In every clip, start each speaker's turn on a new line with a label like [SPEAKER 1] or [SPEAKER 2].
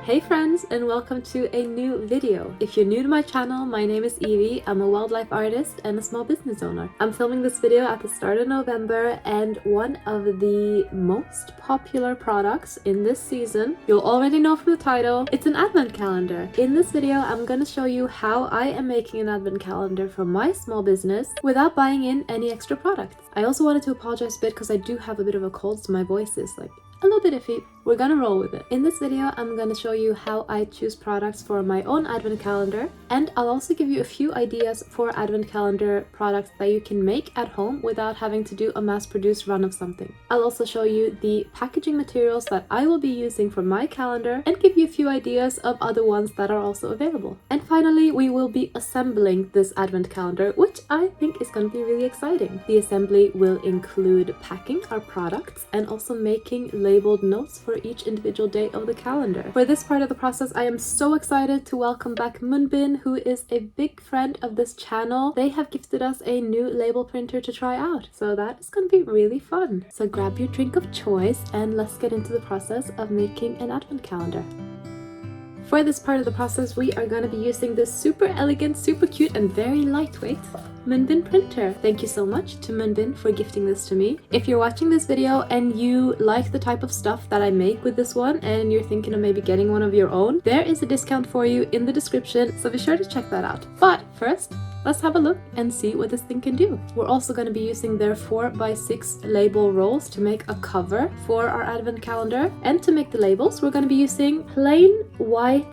[SPEAKER 1] Hey friends, and welcome to a new video. If you're new to my channel, my name is Evie. I'm a wildlife artist and a small business owner. I'm filming this video at the start of November, and one of the most popular products in this season, you'll already know from the title, it's an advent calendar. In this video, I'm going to show you how I am making an advent calendar for my small business without buying in any extra products. I also wanted to apologize a bit because I do have a bit of a cold, so my voice is like a little bit iffy. We're gonna roll with it. In this video, I'm gonna show you how I choose products for my own advent calendar, and I'll also give you a few ideas for advent calendar products that you can make at home without having to do a mass-produced run of something. I'll also show you the packaging materials that I will be using for my calendar and give you a few ideas of other ones that are also available. And finally, we will be assembling this advent calendar, which I think is going to be really exciting. The assembly will include packing our products and also making labeled notes for each individual day of the calendar. For this part of the process, I am so excited to welcome back Munbyn, who is a big friend of this channel. They have gifted us a new label printer to try out, so that is going to be really fun. So grab your drink of choice and let's get into the process of making an advent calendar. For this part of the process, we are going to be using this super elegant, super cute, and very lightweight Munbyn printer. Thank you so much to Munbyn for gifting this to me. If you're watching this video and you like the type of stuff that I make with this one and you're thinking of maybe getting one of your own, there is a discount for you in the description, so be sure to check that out. But first, let's have a look and see what this thing can do. We're also going to be using their 4x6 label rolls to make a cover for our advent calendar. And to make the labels, we're going to be using plain white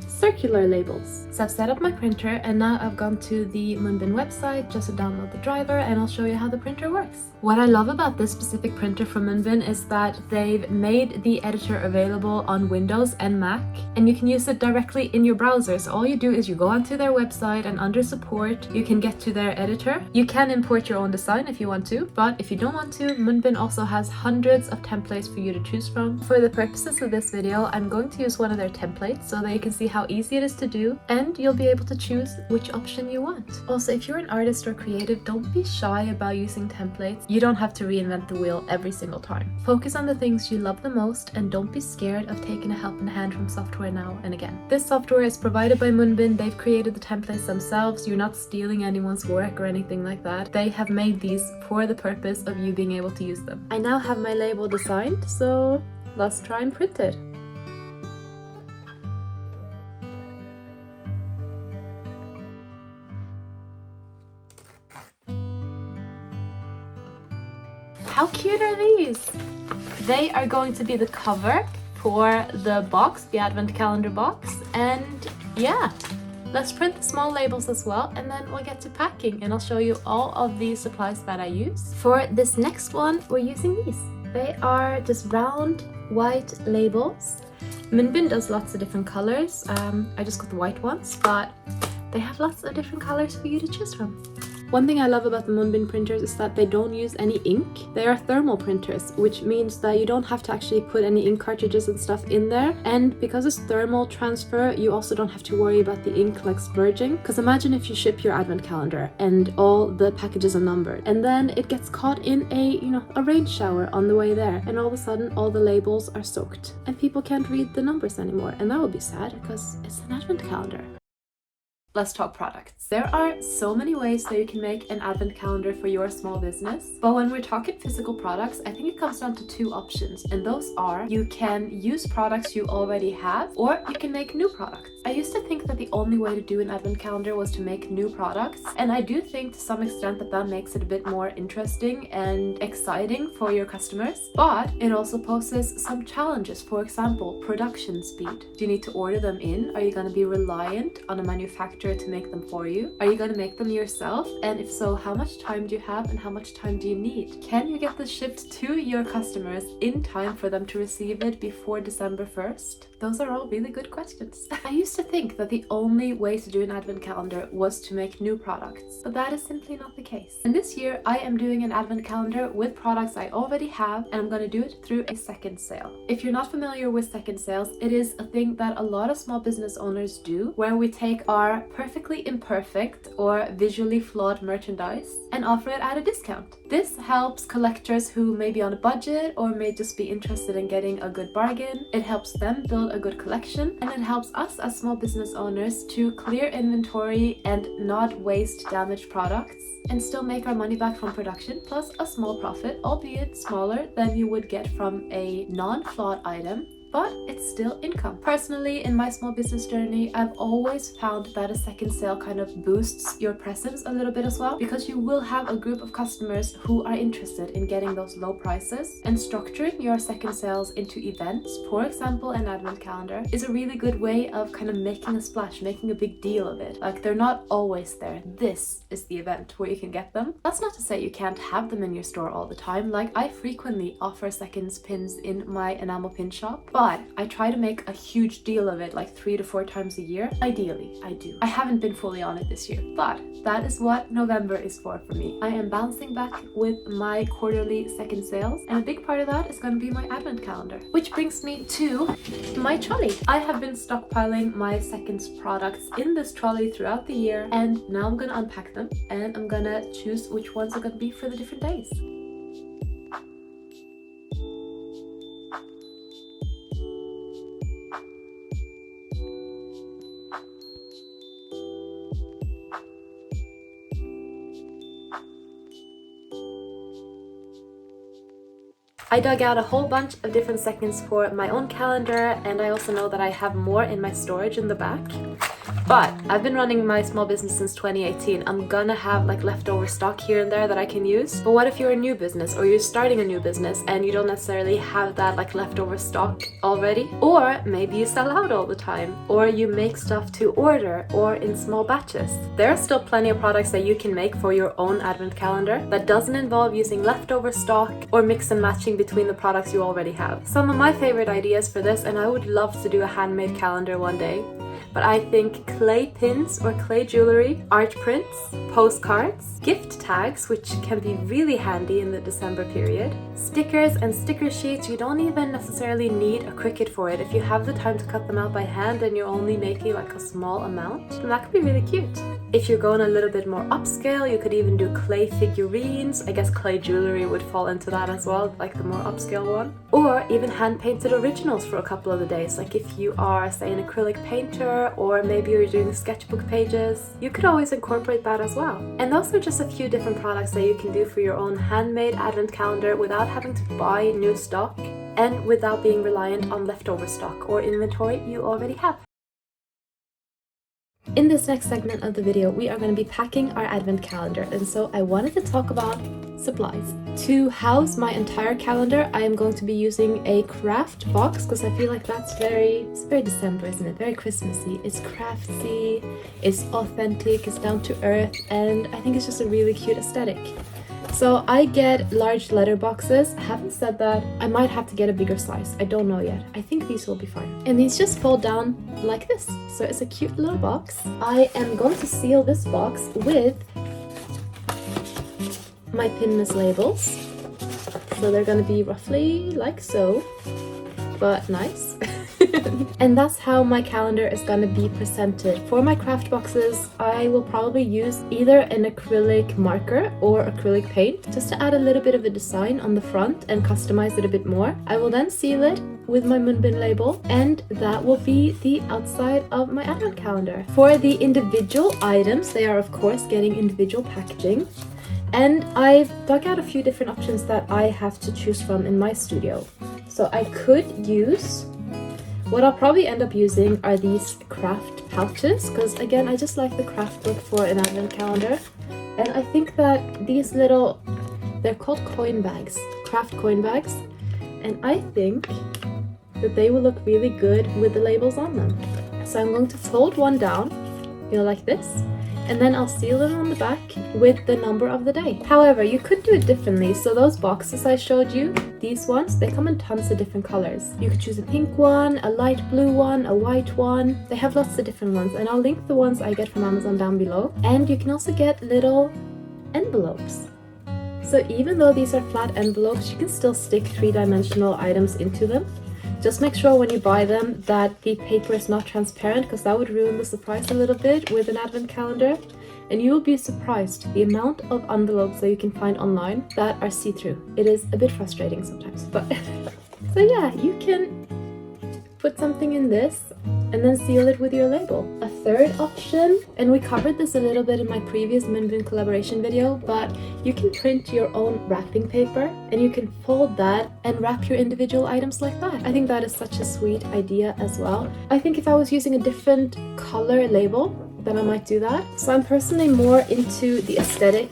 [SPEAKER 1] circular labels. So I've set up my printer and now I've gone to the Munbyn website just to download the driver, and I'll show you how the printer works. What I love about this specific printer from Munbyn is that they've made the editor available on Windows and Mac, and you can use it directly in your browser. So all you do is you go onto their website and under support you can get to their editor. You can import your own design if you want to, but if you don't want to, Munbyn also has hundreds of templates for you to choose from. For the purposes of this video, I'm going to use one of their templates so that you can see how easy it is to do, and you'll be able to choose which option you want. Also, if you're an artist or creative, don't be shy about using templates. You don't have to reinvent the wheel every single time. Focus on the things you love the most and don't be scared of taking a helping hand from software now and again. This software is provided by Munbyn. They've created the templates themselves. You're not stealing anyone's work or anything like that. They have made these for the purpose of you being able to use them. I now have my label designed, so let's try and print it. How cute are these? They are going to be the cover for the box, the advent calendar box, and yeah, let's print the small labels as well, and then we'll get to packing and I'll show you all of the supplies that I use. For this next one, we're using these. They are just round white labels. Munbyn does lots of different colors. I just got the white ones, but they have lots of different colors for you to choose from. One thing I love about the Munbyn printers is that they don't use any ink. They are thermal printers, which means that you don't have to actually put any ink cartridges and stuff in there. And because it's thermal transfer, you also don't have to worry about the ink like splurging. Because imagine if you ship your advent calendar and all the packages are numbered, and then it gets caught in a rain shower on the way there, and all of a sudden all the labels are soaked and people can't read the numbers anymore, and that would be sad because it's an advent calendar. Let's talk products. There are so many ways that you can make an advent calendar for your small business, but when we're talking physical products, I think it comes down to two options, and those are you can use products you already have, or you can make new products. I used to think that the only way to do an advent calendar was to make new products, and I do think to some extent that that makes it a bit more interesting and exciting for your customers, but it also poses some challenges. For example, production speed. Do you need to order them in? Are you going to be reliant on a manufacturer to make them for you? Are you going to make them yourself? And if so, how much time do you have and how much time do you need? Can you get this shipped to your customers in time for them to receive it before December 1st? Those are all really good questions. I used to think that the only way to do an advent calendar was to make new products, but that is simply not the case. And this year I am doing an advent calendar with products I already have, and I'm going to do it through a second sale. If you're not familiar with second sales, it is a thing that a lot of small business owners do, where we take our perfectly imperfect or visually flawed merchandise and offer it at a discount. This helps collectors who may be on a budget or may just be interested in getting a good bargain. It helps them build a good collection, and it helps us as small business owners to clear inventory and not waste damaged products and still make our money back from production, plus a small profit, albeit smaller than you would get from a non-flawed item, but it's still income. Personally, in my small business journey, I've always found that a second sale kind of boosts your presence a little bit as well, because you will have a group of customers who are interested in getting those low prices, and structuring your second sales into events, for example an advent calendar, is a really good way of kind of making a splash, making a big deal of it. Like, they're not always there. This is the event where you can get them. That's not to say you can't have them in your store all the time. Like, I frequently offer seconds pins in my enamel pin shop, but I try to make a huge deal of it, like 3 to 4 times a year. Ideally, I do. I haven't been fully on it this year, but that is what November is for me. I am bouncing back with my quarterly second sales, and a big part of that is going to be my advent calendar. Which brings me to my trolley. I have been stockpiling my seconds products in this trolley throughout the year, and now I'm going to unpack them and I'm going to choose which ones are going to be for the different days. I dug out a whole bunch of different seconds for my own calendar, and I also know that I have more in my storage in the back. But I've been running my small business since 2018. I'm gonna have like leftover stock here and there that I can use. But what if you're a new business, or you're starting a new business and you don't necessarily have that like leftover stock already? Or maybe you sell out all the time, or you make stuff to order or in small batches. There are still plenty of products that you can make for your own advent calendar that doesn't involve using leftover stock or mix and matching between the products you already have. Some of my favorite ideas for this, and I would love to do a handmade calendar one day, but I think clay pins or clay jewelry, art prints, postcards, gift tags, which can be really handy in the December period, stickers and sticker sheets. You don't even necessarily need a Cricut for it. If you have the time to cut them out by hand and you're only making like a small amount, then that could be really cute. If you're going a little bit more upscale, you could even do clay figurines. I guess clay jewelry would fall into that as well, like the more upscale one. Or even hand-painted originals for a couple of the days. Like if you are, say, an acrylic painter, or maybe you're doing sketchbook pages, you could always incorporate that as well. And those are just a few different products that you can do for your own handmade advent calendar without having to buy new stock and without being reliant on leftover stock or inventory you already have. In this next segment of the video, we are going to be packing our advent calendar, and so I wanted to talk about supplies. To house my entire calendar, I am going to be using a craft box, because I feel like it's very December, isn't it? Very Christmassy. It's craftsy, it's authentic, it's down to earth, and I think it's just a really cute aesthetic. So I get large letter boxes. I haven't said that. I might have to get a bigger size. I don't know yet. I think these will be fine. And these just fold down like this. So it's a cute little box. I am going to seal this box with my Pinmas labels. So they're going to be roughly like so, but nice. And that's how my calendar is going to be presented. For my craft boxes, I will probably use either an acrylic marker or acrylic paint just to add a little bit of a design on the front and customize it a bit more. I will then seal it with my Munbyn label, and that will be the outside of my advent calendar. For the individual items, they are of course getting individual packaging. And I've dug out a few different options that I have to choose from in my studio. So I could use, what I'll probably end up using are these craft pouches, because again, I just like the craft look for an advent calendar. And I think that these little, they're called coin bags, craft coin bags. And I think that they will look really good with the labels on them. So I'm going to fold one down, like this. And then I'll seal it on the back with the number of the day. However, you could do it differently. So those boxes I showed you, these ones, they come in tons of different colors. You could choose a pink one, a light blue one, a white one. They have lots of different ones, and I'll link the ones I get from Amazon down below. And you can also get little envelopes. So even though these are flat envelopes, you can still stick 3-dimensional items into them. Just make sure when you buy them that the paper is not transparent, because that would ruin the surprise a little bit with an advent calendar. And you will be surprised the amount of envelopes that you can find online that are see-through. It is a bit frustrating sometimes, but so yeah, you can put something in this and then seal it with your label. A third option, and we covered this a little bit in my previous Munbyn collaboration video, but you can print your own wrapping paper and you can fold that and wrap your individual items like that. I think that is such a sweet idea as well. I think if I was using a different color label, then I might do that. So I'm personally more into the aesthetic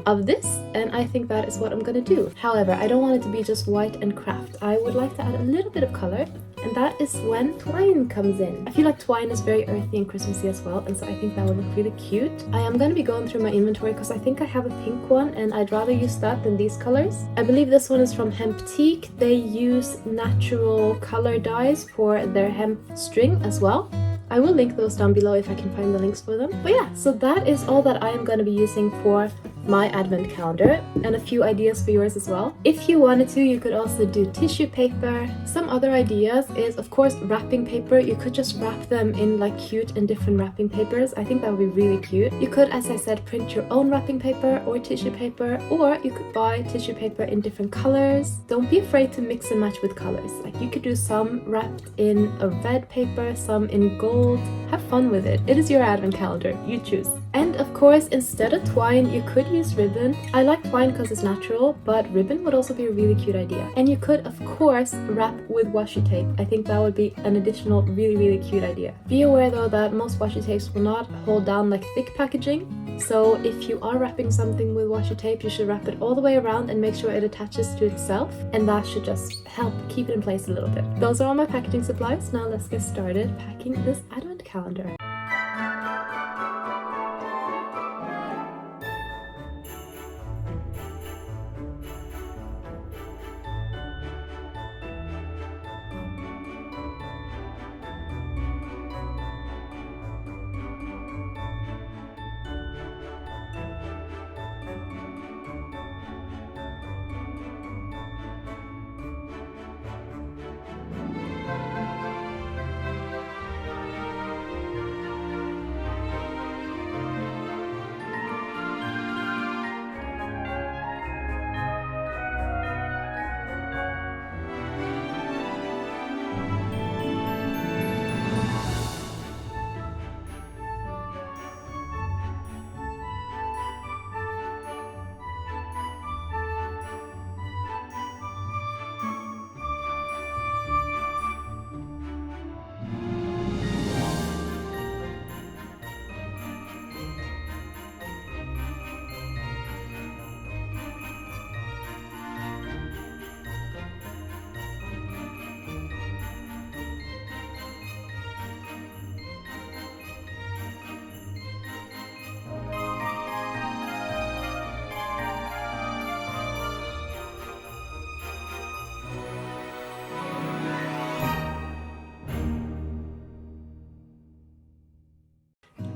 [SPEAKER 1] of this, and I think that is what I'm gonna do. However, I don't want it to be just white and craft. I would like to add a little bit of color, and that is when twine comes in. I feel like twine is very earthy and Christmassy as well, and so I think that would look really cute. I am gonna be going through my inventory because I think I have a pink one and I'd rather use that than these colors. I believe this one is from Hemptique. They use natural color dyes for their hemp string as well. I will link those down below if I can find the links for them. But yeah, so that is all that I am going to be using for my advent calendar, and a few ideas for yours as well. If you wanted to, you could also do tissue paper. Some other ideas is, of course, wrapping paper. You could just wrap them in like cute and different wrapping papers. I think that would be really cute. You could, as I said, print your own wrapping paper or tissue paper, or you could buy tissue paper in different colors. Don't be afraid to mix and match with colors. Like you could do some wrapped in a red paper, some in gold. Have fun with it. It is your advent calendar. You choose. And of course, instead of twine, you could use ribbon. I like twine because it's natural, but ribbon would also be a really cute idea. And you could, of course, wrap with washi tape. I think that would be an additional really cute idea. Be aware though that most washi tapes will not hold down like thick packaging. So if you are wrapping something with washi tape, you should wrap it all the way around and make sure it attaches to itself. And that should just help keep it in place a little bit. Those are all my packaging supplies. Now let's get started packing this advent calendar.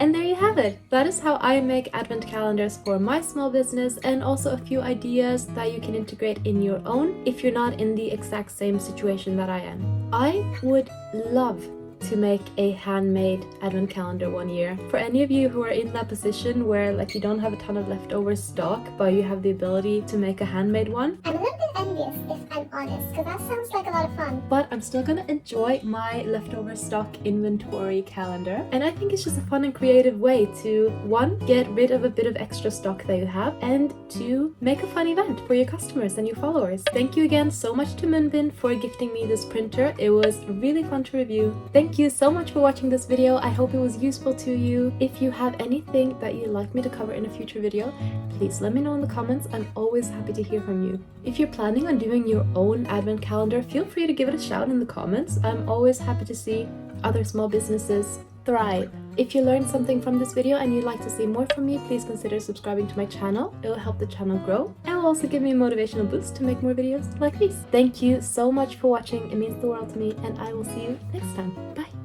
[SPEAKER 1] And there you have it. That is how I make advent calendars for my small business, and also a few ideas that you can integrate in your own if you're not in the exact same situation that I am. I would love to make a handmade advent calendar one year. For any of you who are in that position where like you don't have a ton of leftover stock, but you have the ability to make a handmade one,
[SPEAKER 2] I'm a little bit envious if I'm honest, because that sounds like a lot of fun.
[SPEAKER 1] but I'm still gonna enjoy my leftover stock inventory calendar. And I think it's just a fun and creative way to, one, get rid of a bit of extra stock that you have, and two, make a fun event for your customers and your followers. Thank you again so much to Munbyn for gifting me this printer. It was really fun to review. Thank you so much for watching this video. I hope it was useful to you. If you have anything that you'd like me to cover in a future video, please let me know in the comments. I'm always happy to hear from you. If you're planning on doing your own advent calendar, feel free to give it a shout in the comments. I'm always happy to see other small businesses thrive. If you learned something from this video and you'd like to see more from me, please consider subscribing to my channel. It will help the channel grow and will also give me a motivational boost to make more videos like these. Thank you so much for watching. It means the world to me, and I will see you next time. Bye!